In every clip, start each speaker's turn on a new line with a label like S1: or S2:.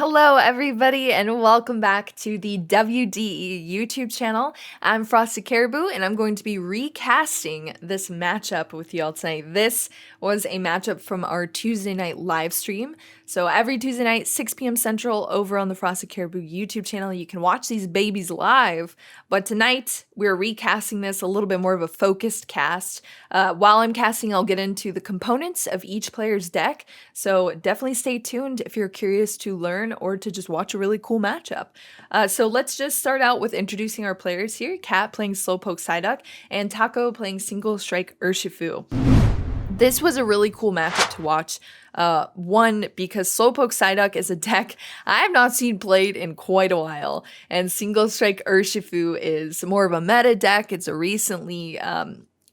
S1: Hello everybody and welcome back to the WDE YouTube channel. I'm Frosted Caribou and I'm going to be recasting this matchup with y'all tonight. This was a matchup from our Tuesday night live stream. So every Tuesday night, 6 p.m. Central over on the Frosted Caribou YouTube channel, you can watch these babies live. But tonight we're recasting this a little bit more of a focused cast. While I'm casting, I'll get into the components of each player's deck. So definitely stay tuned if you're curious to learn or to just watch a really cool matchup. So let's just start out with introducing our players here. Kat playing Slowpoke Psyduck and Taco playing single Strike Urshifu. This was a really cool matchup to watch. One, because Slowpoke Psyduck is a deck I have not seen played in quite a while, and single Strike Urshifu is more of a meta deck. It's a recently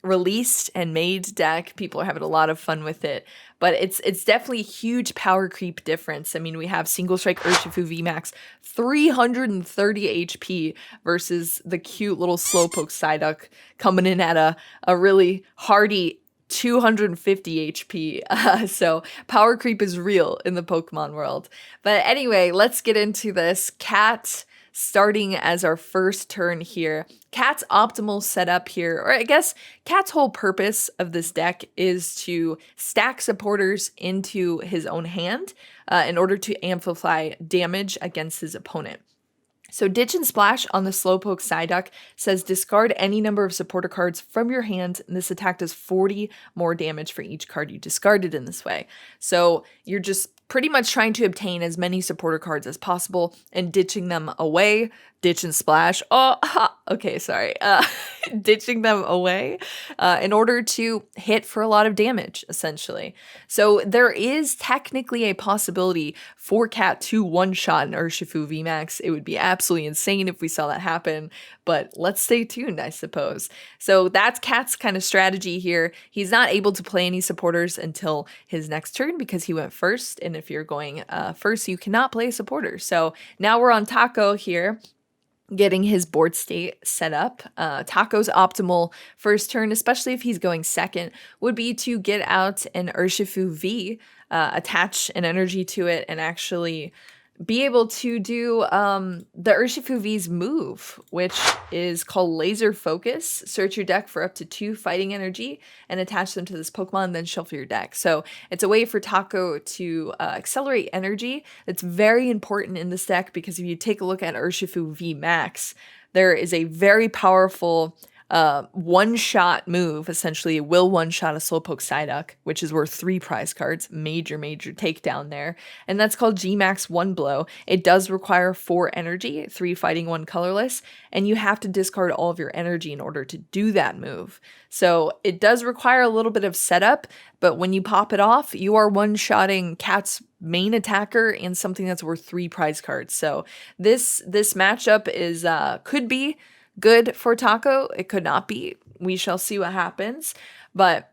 S1: released and made deck. People are having a lot of fun with it, but it's definitely a huge power creep difference. I mean, we have single Strike Urshifu VMAX 330 HP versus the cute little Slowpoke Psyduck coming in at a really hardy 250 HP. So power creep is real in the Pokemon world. But anyway, let's get into this. Kat starting as our first turn here. Kat's optimal setup here, or I guess Kat's whole purpose of this deck is to stack supporters into his own hand in order to amplify damage against his opponent. So Ditch and Splash on the Slowpoke Psyduck says discard any number of supporter cards from your hand, and this attack does 40 more damage for each card you discarded in this way. So you're just pretty much trying to obtain as many supporter cards as possible and ditching them away. Ditch and Splash. Okay, sorry. Ditching them away in order to hit for a lot of damage, essentially. So there is technically a possibility for Kat to one-shot an Urshifu VMAX. It would be absolutely insane if we saw that happen, but let's stay tuned, I suppose. So that's Kat's kind of strategy here. He's not able to play any supporters until his next turn because he went first, and if you're going first, you cannot play a supporter. So now we're on Taco here, getting his board state set up. Taco's optimal first turn, especially if he's going second, would be to get out an Urshifu V, attach an energy to it, and actually be able to do the Urshifu V's move, which is called Laser Focus. Search your deck for up to 2 fighting energy and attach them to this Pokemon, and then shuffle your deck. So it's a way for Taco to accelerate energy. It's very important in this deck because if you take a look at Urshifu V Max, there is a very powerful one-shot move. Essentially, it will one-shot a Slowpoke Psyduck, which is worth 3 prize cards. Major takedown there. And that's called G-Max One Blow. It does require 4 energy, 3 fighting, 1 colorless, and you have to discard all of your energy in order to do that move. So it does require a little bit of setup, but when you pop it off, you are one-shotting Kat's main attacker and something that's worth 3 prize cards. So this matchup is could be good for Taco. It could not be. We shall see what happens. But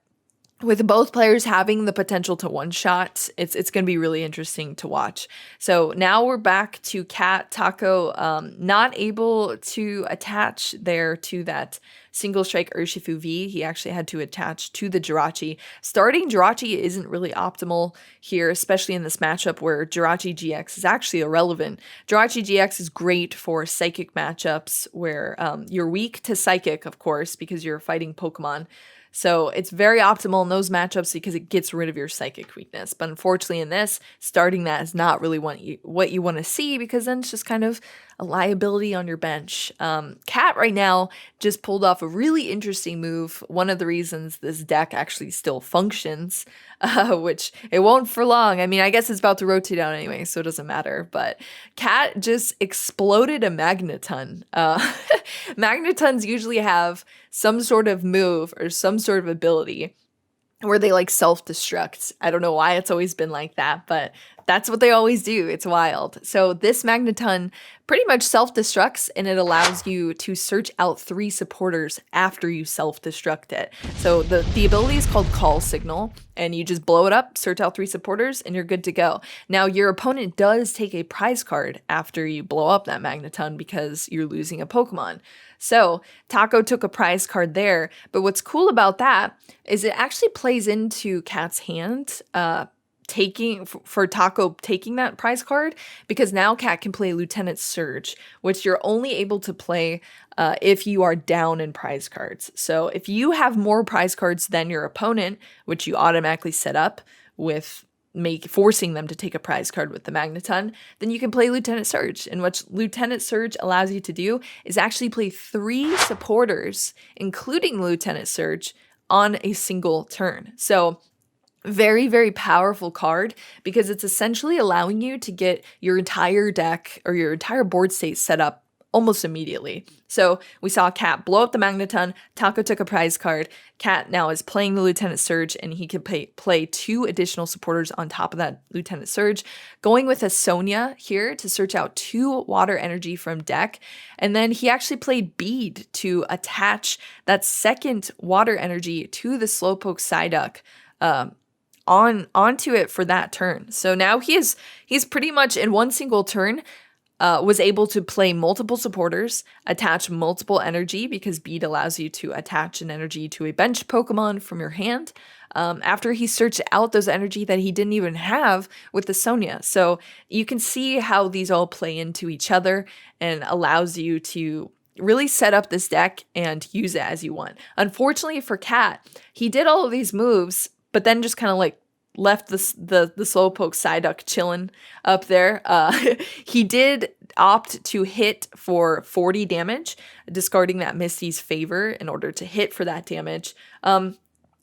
S1: with both players having the potential to one-shot, it's going to be really interesting to watch. So now we're back to Kat. Taco not able to attach there to that single Strike Urshifu V. He actually had to attach to the Jirachi. Starting Jirachi isn't really optimal here, especially in this matchup where Jirachi GX is actually irrelevant. Jirachi GX is great for Psychic matchups where you're weak to Psychic, of course, because you're fighting Pokemon. So it's very optimal in those matchups because it gets rid of your Psychic weakness. But unfortunately in this, starting that is not really what you want to see, because then it's just kind of a liability on your bench. Kat right now just pulled off a really interesting move. One of the reasons this deck actually still functions, which it won't for long. I mean, I guess it's about to rotate out anyway, so it doesn't matter. But Kat just exploded a Magneton. Magnetons usually have some sort of move or some sort of ability where they like self-destruct. I don't know why it's always been like that, but that's what they always do. It's wild. So this Magneton pretty much self-destructs, and it allows you to search out 3 supporters after you self-destruct it. So the ability is called Call Signal, and you just blow it up, search out 3 supporters, and you're good to go. Now, your opponent does take a prize card after you blow up that Magneton because you're losing a Pokemon. So Taco took a prize card there, but what's cool about that is it actually plays into Kat's hand for Taco taking that prize card, because now Cat can play Lieutenant Surge, which you're only able to play if you are down in prize cards. So if you have more prize cards than your opponent, which you automatically set up with forcing them to take a prize card with the Magneton, then you can play Lieutenant Surge. And what Lieutenant Surge allows you to do is actually play 3 supporters, including Lieutenant Surge, on a single turn. So very, very powerful card, because it's essentially allowing you to get your entire deck or your entire board state set up almost immediately. So we saw Cat blow up the Magneton, Taco took a prize card, Cat now is playing the Lieutenant Surge, and he can play 2 additional supporters on top of that Lieutenant Surge, going with a Sonia here to search out 2 water energy from deck, and then he actually played Bede to attach that second water energy to the Slowpoke Psyduck onto it for that turn. So now he's pretty much in one single turn was able to play multiple supporters, attach multiple energy, because Bede allows you to attach an energy to a bench Pokemon from your hand, after he searched out those energy that he didn't even have with the Sonia. So you can see how these all play into each other and allows you to really set up this deck and use it as you want. Unfortunately for Cat, he did all of these moves, but then just kind of like left the Slowpoke Psyduck chilling up there. He did opt to hit for 40 damage, discarding that Misty's favor in order to hit for that damage,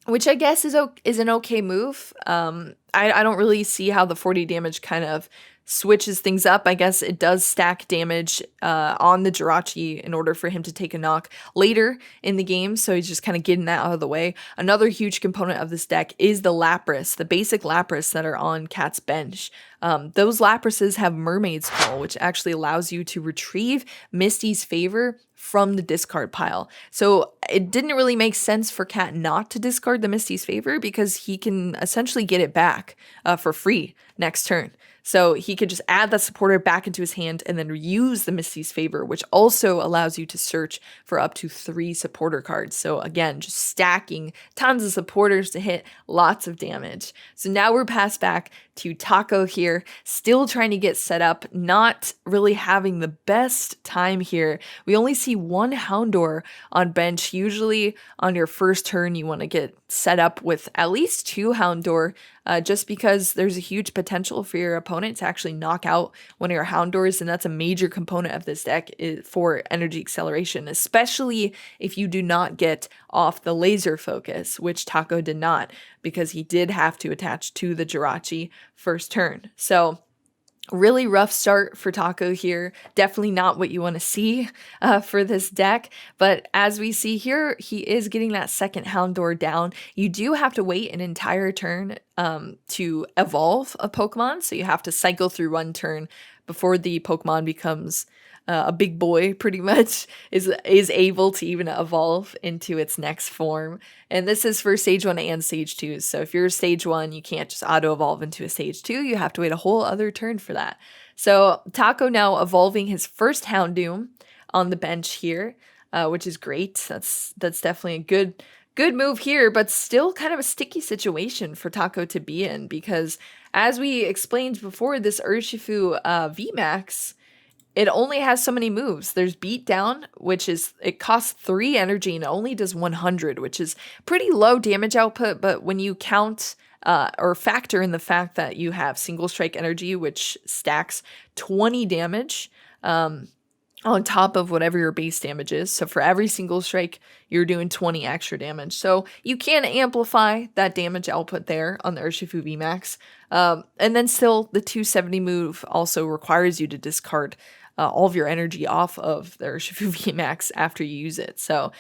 S1: which I guess is an okay move. I don't really see how the 40 damage kind of switches things up. I guess it does stack damage on the Jirachi in order for him to take a knock later in the game, so he's just kind of getting that out of the way. Another huge component of this deck is the Lapras, the basic Lapras that are on Cat's bench. Those Laprases have Mermaid's Call, which actually allows you to retrieve Misty's favor from the discard pile. So it didn't really make sense for Cat not to discard the Misty's favor, because he can essentially get it back for free next turn. So he could just add that supporter back into his hand and then use the Misty's favor, which also allows you to search for up to 3 supporter cards. So again, just stacking tons of supporters to hit lots of damage. So now we're passed back to Taco here, still trying to get set up, not really having the best time here. We only see 1 Houndour on bench. Usually on your first turn, you want to get set up with at least 2 Houndour, just because there's a huge potential for your opponent to actually knock out one of your Houndours, and that's a major component of this deck for energy acceleration, especially if you do not get off the laser focus, which Taco did not, because he did have to attach to the Jirachi first turn. So really rough start for Taco here. Definitely not what you want to see for this deck. But as we see here, he is getting that second Houndour down. You do have to wait an entire turn to evolve a Pokemon. So you have to cycle through 1 turn before the Pokemon becomes a big boy, pretty much, is able to even evolve into its next form. And this is for Stage 1 and Stage 2. So if you're Stage 1, you can't just auto-evolve into a Stage 2. You have to wait a whole other turn for that. So Taco now evolving his first Houndoom on the bench here, which is great. That's definitely a good move here, but still kind of a sticky situation for Taco to be in, because as we explained before, this Urshifu VMAX, it only has so many moves. There's Beat Down, which it costs 3 energy and only does 100, which is pretty low damage output, but when you count or factor in the fact that you have Single Strike energy, which stacks 20 damage on top of whatever your base damage is. So for every Single Strike, you're doing 20 extra damage. So you can amplify that damage output there on the Urshifu VMAX. And then still, the 270 move also requires you to discard all of your energy off of the Urshifu VMAX after you use it. So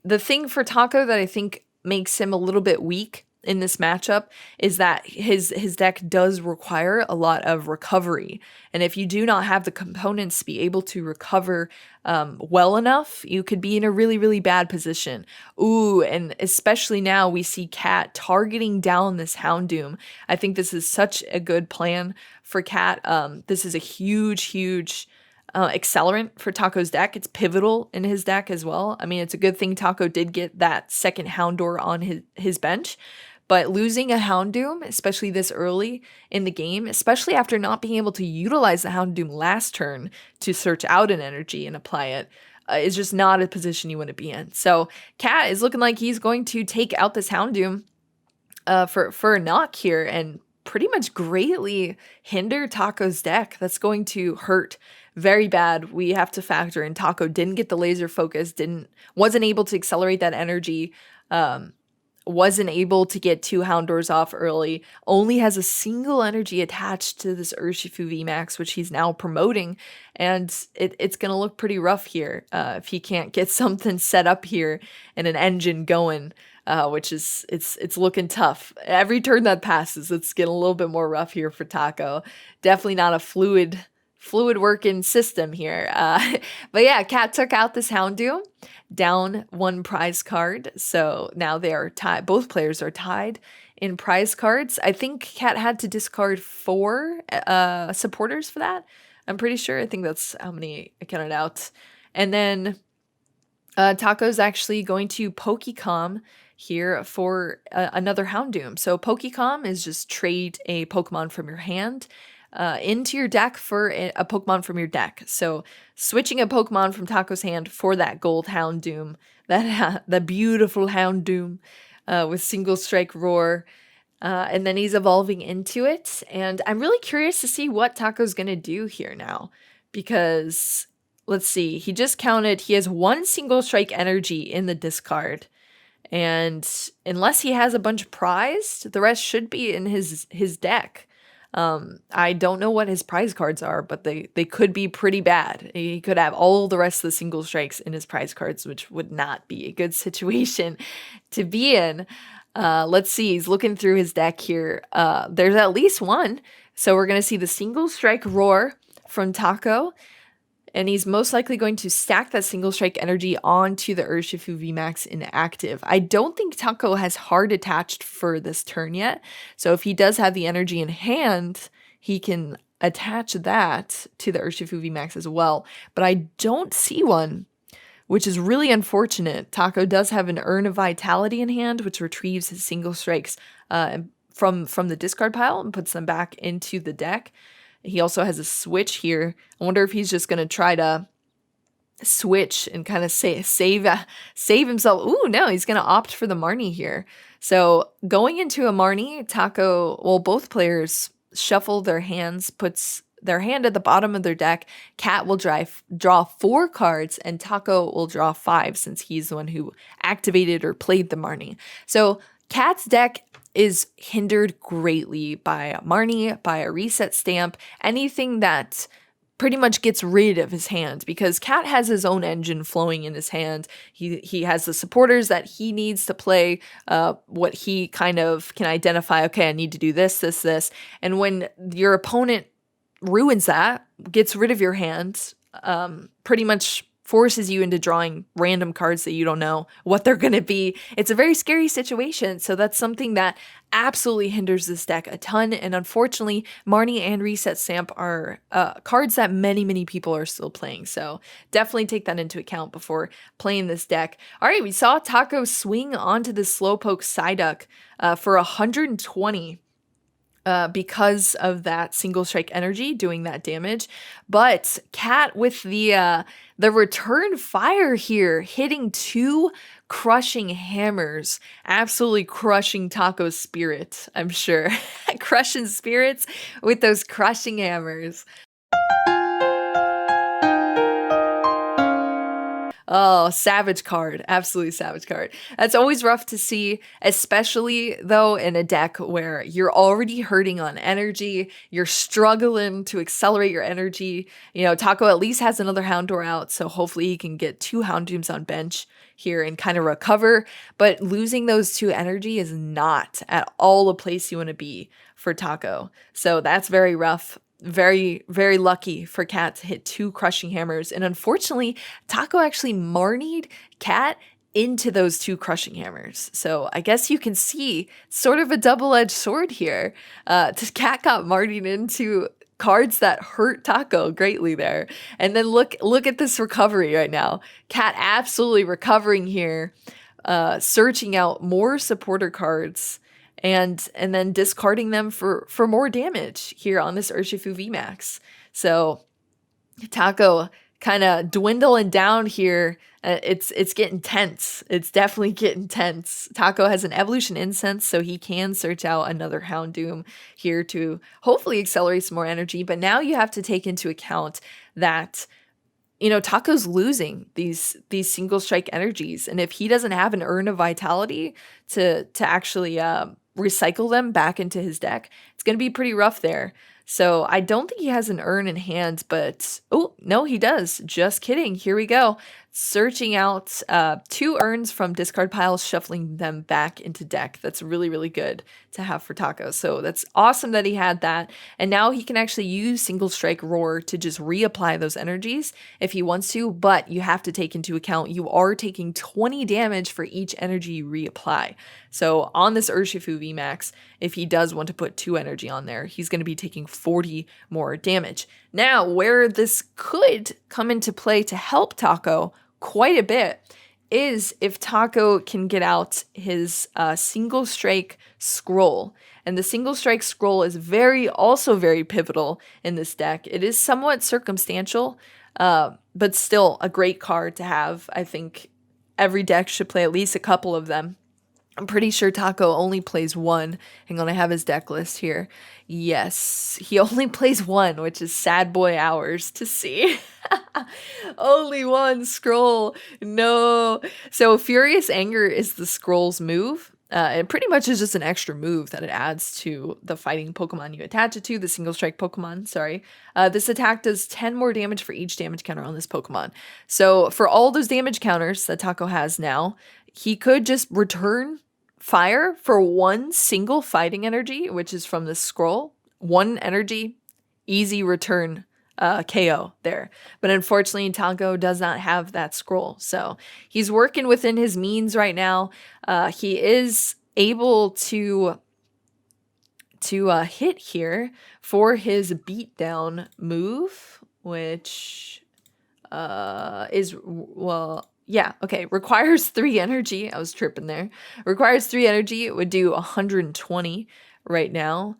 S1: the thing for Taco that I think makes him a little bit weak in this matchup is that his deck does require a lot of recovery. And if you do not have the components to be able to recover well enough, you could be in a really, really bad position. Ooh, and especially now we see Cat targeting down this Houndoom. I think this is such a good plan for Cat. This is a huge accelerant for Taco's deck. It's pivotal in his deck as well. I mean, it's a good thing Taco did get that second Houndour on his bench, but losing a Houndoom, especially this early in the game, especially after not being able to utilize the Houndoom last turn to search out an energy and apply it, is just not a position you want to be in. So Cat is looking like he's going to take out this Houndoom for a knock here and pretty much greatly hinder Taco's deck. That's going to hurt very bad. We have to factor in Taco didn't get the laser focus, wasn't able to accelerate that energy, wasn't able to get 2 Houndours off early, only has a single energy attached to this Urshifu VMAX, which he's now promoting, and it's going to look pretty rough here if he can't get something set up here and an engine going. Which is, it's looking tough. Every turn that passes, it's getting a little bit more rough here for Taco. Definitely not a fluid working system here. But yeah, Cat took out this Houndoom, down 1 prize card. So now they are tied. Both players are tied in prize cards. I think Cat had to discard 4 supporters for that. I'm pretty sure. I think that's how many I counted out. And then Taco's actually going to Pokecom here for another Houndoom. So Pokecom is just trade a Pokemon from your hand into your deck for a Pokemon from your deck. So switching a Pokemon from Taco's hand for that gold Houndoom, that beautiful Houndoom with single strike roar. And then he's evolving into it. And I'm really curious to see what Taco's going to do here now, because let's see, he just counted, he has 1 single strike energy in the discard. And unless he has a bunch prized, the rest should be in his deck. I don't know what his prize cards are, but they could be pretty bad. He could have all the rest of the single strikes in his prize cards, which would not be a good situation to be in. Let's see, he's looking through his deck here. There's at least 1. So we're going to see the single strike roar from Taco. And he's most likely going to stack that single strike energy onto the Urshifu VMAX inactive. I don't think Taco has hard attached for this turn yet. So if he does have the energy in hand, he can attach that to the Urshifu VMAX as well. But I don't see one, which is really unfortunate. Taco does have an Urn of Vitality in hand, which retrieves his single strikes from the discard pile and puts them back into the deck. He also has a switch here. I wonder if he's just going to try to switch and kind of save himself. Ooh, no, he's going to opt for the Marnie here. So going into a Marnie, Taco, well, both players shuffle their hands, puts their hand at the bottom of their deck. Cat will draw 4 cards, and Taco will draw 5 since he's the one who activated or played the Marnie. So Cat's deck is hindered greatly by a Marnie, by a reset stamp, anything that pretty much gets rid of his hand, because Cat has his own engine flowing in his hand. He has the supporters that he needs to play what he kind of can identify. Okay, I need to do this. And when your opponent ruins that, gets rid of your hand, pretty much forces you into drawing random cards that you don't know what they're going to be. It's a very scary situation. So that's something that absolutely hinders this deck a ton. And unfortunately, Marnie and Reset Stamp are cards that many people are still playing. So definitely take that into account before playing this deck. All right, we saw Taco swing onto the Slowpoke Psyduck for 120. Because of that single strike energy doing that damage. But Cat with the return fire here, hitting 2 crushing hammers, absolutely crushing Taco's spirit, I'm sure. Crushing spirits with those crushing hammers. Oh, savage card. Absolutely savage card. That's always rough to see, especially though in a deck where you're already hurting on energy, you're struggling to accelerate your energy. You know, Taco at least has another Houndour out, so hopefully he can get 2 Houndooms on bench here and kind of recover. But losing those 2 energy is not at all a place you want to be for Taco. So that's very rough. Very lucky for Cat to hit 2 crushing hammers. And unfortunately, Taco actually Marnied Cat into those 2 crushing hammers. So I guess you can see sort of a double-edged sword here. Cat got Marnied into cards that hurt Taco greatly there. And then look at this recovery right now. Cat absolutely recovering here, searching out more supporter cards and then discarding them for more damage here on this Urshifu VMAX. So Taco kind of dwindling down here. It's getting tense. It's definitely getting tense. Taco has an Evolution Incense, so he can search out another Houndoom here to hopefully accelerate some more energy. But now you have to take into account that, you know, Taco's losing these single strike energies, and if he doesn't have an Urn of Vitality to actually recycle them back into his deck, it's going to be pretty rough there. So I don't think he has an Urn in hand, but oh no, he does. Just kidding. Here we go. Searching out 2 urns from discard piles, shuffling them back into deck. That's really, really good to have for Taco. So that's awesome that he had that. And now he can actually use Single Strike Roar to just reapply those energies if he wants to. But you have to take into account you are taking 20 damage for each energy you reapply. So on this Urshifu VMAX, if he does want to put 2 energy on there, he's going to be taking 40 more damage. Now, where this could come into play to help Taco quite a bit is if Taco can get out his Single Strike Scroll. And the Single Strike Scroll is also very pivotal in this deck. It is somewhat circumstantial, but still a great card to have. I think every deck should play at least a couple of them. I'm pretty sure Taco only plays 1. Hang on, I have his deck list here. Yes, he only plays 1, which is sad boy hours to see. Only 1 scroll. No. So Furious Anger is the scroll's move. It pretty much is just an extra move that it adds to the fighting Pokemon you attach it to, the single strike Pokemon, sorry. This attack does 10 more damage for each damage counter on this Pokemon. So for all those damage counters that Taco has now, he could just return fire for 1 single fighting energy, which is from the scroll. 1 energy, easy return KO there. But unfortunately, Taco does not have that scroll. So he's working within his means right now. He is able to hit here for his beatdown move, which is, well, yeah, okay, requires 3 energy. I was tripping there. Requires 3 energy. It would do 120 right now.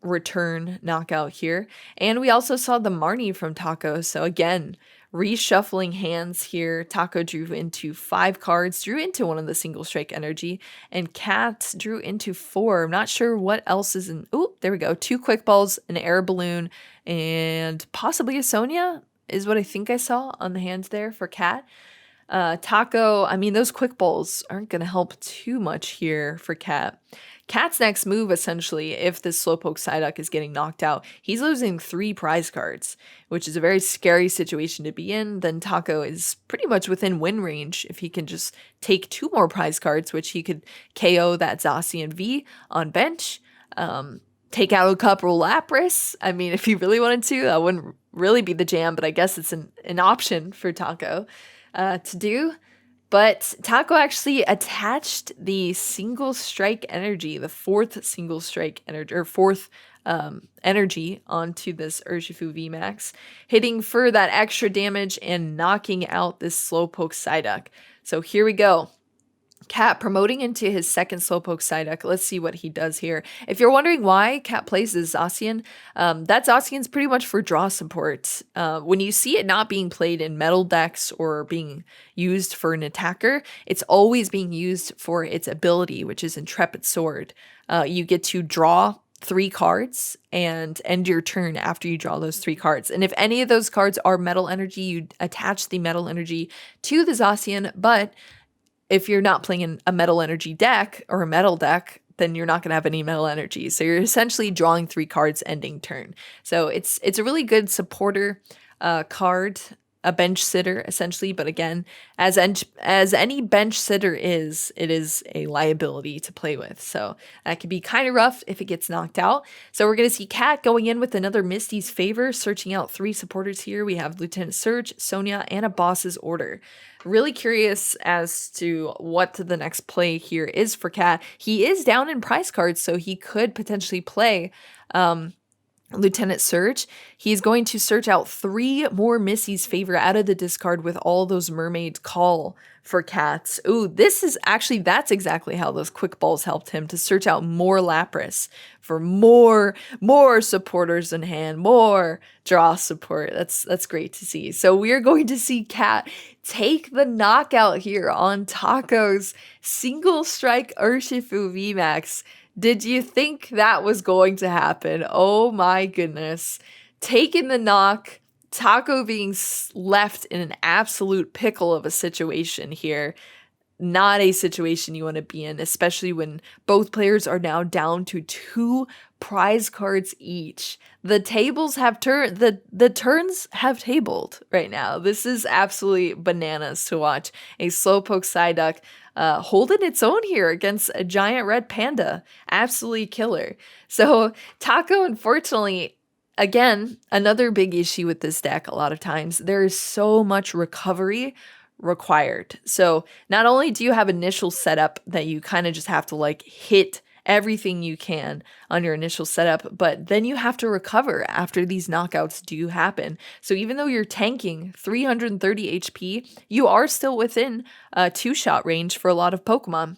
S1: Return knockout here. And we also saw the Marnie from Taco. So again, reshuffling hands here. Taco drew into 5 cards, drew into one of the single strike energy, and Cat drew into 4. I'm not sure what else is in. Oh, there we go. 2 quick balls, an air balloon, and possibly a Sonia is what I think I saw on the hands there for Cat. Taco, I mean, those quick balls aren't going to help too much here for Cat. Cat's next move, essentially, if this Slowpoke Psyduck is getting knocked out, he's losing 3 prize cards, which is a very scary situation to be in. Then Taco is pretty much within win range if he can just take 2 more prize cards, which he could KO that Zacian V on bench, take out a couple Lapras. I mean, if he really wanted to, that wouldn't really be the jam, but I guess it's an option for Taco to do. But Taco actually attached the single strike energy, the 4th single strike energy, or 4th energy onto this Urshifu VMAX, hitting for that extra damage and knocking out this Slowpoke Psyduck. So here we go. Cat promoting into his 2nd Slowpoke Psyduck. Let's see what he does here. If you're wondering why Cat plays as Zacian, that Zacian's pretty much for draw support. When you see it not being played in metal decks or being used for an attacker, it's always being used for its ability, which is Intrepid Sword. You get to draw 3 cards and end your turn after you draw those 3 cards. And if any of those cards are metal energy, you attach the metal energy to the Zacian, but if you're not playing in a metal energy deck or a metal deck, then you're not going to have any metal energy. So you're essentially drawing 3 cards ending turn. So it's a really good supporter card, a bench sitter essentially. But again, as any bench sitter is, it is a liability to play with. So that could be kind of rough if it gets knocked out. So we're going to see Cat going in with another Misty's Favor, searching out 3 supporters here. We have Lieutenant Surge, Sonia, and a Boss's Order. Really curious as to what the next play here is for Cat. He is down in prize cards, so he could potentially play Lieutenant Surge, he's going to search out 3 more Misty's Favor out of the discard with all those Mermaid Call for cats. Ooh, that's exactly how those quick balls helped him to search out more Lapras for more supporters in hand, more draw support. That's great to see. So we're going to see Cat take the knockout here on Taco's single strike Urshifu VMAX. Did you think that was going to happen? Oh my goodness. Taking the knock, Taco being left in an absolute pickle of a situation here. Not a situation you want to be in, especially when both players are now down to 2 prize cards each. The tables have turned, the turns have tabled right now. This is absolutely bananas to watch. A Slowpoke Psyduck holding its own here against a giant red panda. Absolutely killer. So Taco, unfortunately, again, another big issue with this deck a lot of times, there is so much recovery required. So not only do you have initial setup that you kind of just have to like hit everything you can on your initial setup, but then you have to recover after these knockouts do happen. So even though you're tanking 330 HP, you are still within 2-shot range for a lot of Pokemon,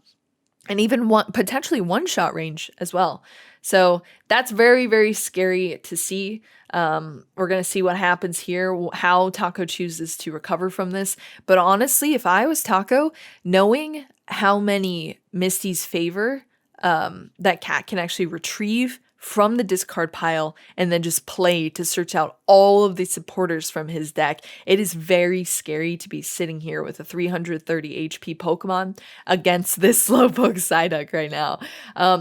S1: and even potentially 1-shot range as well. So that's very, very scary to see. We're going to see what happens here, how Taco chooses to recover from this. But honestly, if I was Taco, knowing how many Misty's Favor that Cat can actually retrieve from the discard pile and then just play to search out all of the supporters from his deck, it is very scary to be sitting here with a 330 HP Pokemon against this Slowpoke Psyduck right now.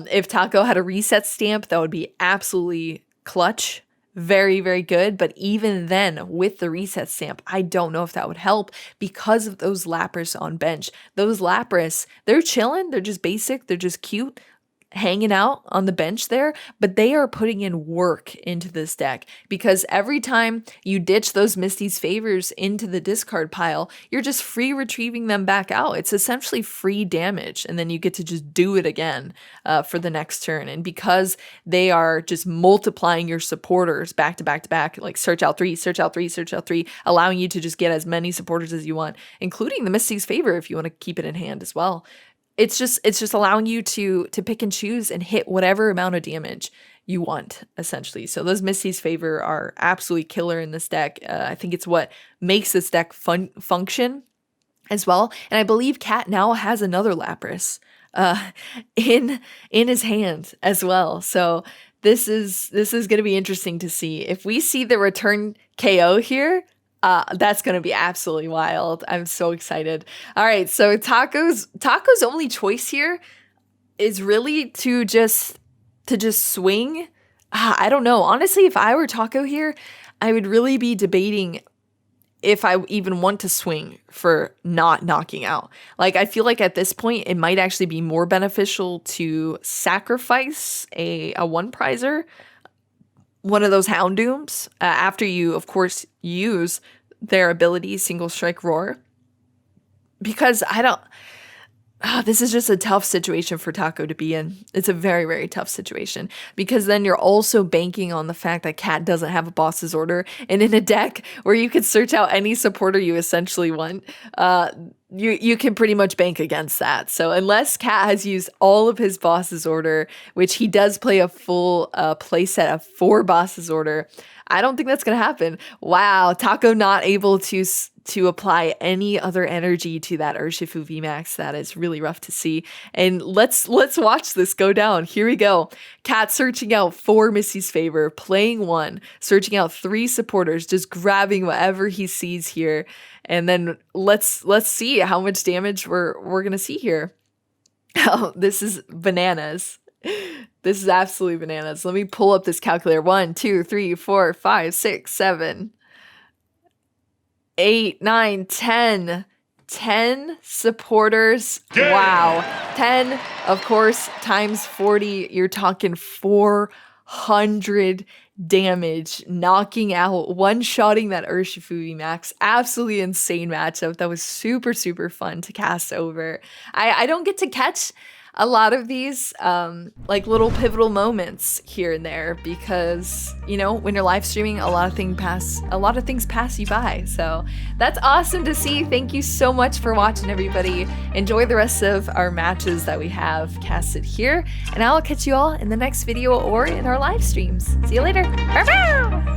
S1: If Taco had a reset stamp, that would be absolutely clutch. Very, very good. But even then, with the reset stamp, I don't know if that would help because of those Lapras on bench. Those Lapras, they're chilling. They're just basic. They're just cute, hanging out on the bench there, but they are putting in work into this deck because every time you ditch those Misty's Favors into the discard pile, you're just free retrieving them back out. It's essentially free damage, and then you get to just do it again for the next turn. And because they are just multiplying your supporters back to back to back, like search out 3, search out 3, search out 3, allowing you to just get as many supporters as you want, including the Misty's Favor if you want to keep it in hand as well. It's just allowing you to pick and choose and hit whatever amount of damage you want, essentially. So those Misty's Favor are absolutely killer in this deck. I think it's what makes this deck function as well. And I believe Cat now has another Lapras in his hand as well. So this is going to be interesting to see. If we see the return KO here, that's going to be absolutely wild. I'm so excited. All right, so Taco's only choice here is really to just swing. I don't know. Honestly, if I were Taco here, I would really be debating if I even want to swing for not knocking out. Like, I feel like at this point, it might actually be more beneficial to sacrifice a 1-prizer, one of those Houndooms, after you, of course, use their ability, Single Strike Roar. Because this is just a tough situation for Taco to be in. It's a very, very tough situation because then you're also banking on the fact that Cat doesn't have a boss's order, and in a deck where you could search out any supporter you essentially want, you can pretty much bank against that. So unless Cat has used all of his boss's order, which he does play a full playset of 4 boss's order, I don't think that's going to happen. Wow, Taco not able to apply any other energy to that Urshifu VMAX. That is really rough to see. And let's watch this go down. Here we go. Cat searching out 4 Misty's Favor, playing 1, searching out 3 supporters, just grabbing whatever he sees here. And then let's see how much damage we're gonna see here. Oh, this is bananas. This is absolutely bananas. Let me pull up this calculator. 1, 2, 3, 4, 5, 6, 7, 8, 9, 10. 10 supporters. Wow. 10, of course, times 40. You're talking 400 damage, knocking out, one-shotting that Urshifu VMAX. Absolutely insane matchup. That was super, super fun to cast over. I don't get to catch a lot of these like little pivotal moments here and there, because you know, when you're live streaming, a lot of things pass you by. So that's awesome to see. Thank you so much for watching, everybody. Enjoy the rest of our matches that we have casted here, and I'll catch you all in the next video or in our live streams. See you later. Bye-bye!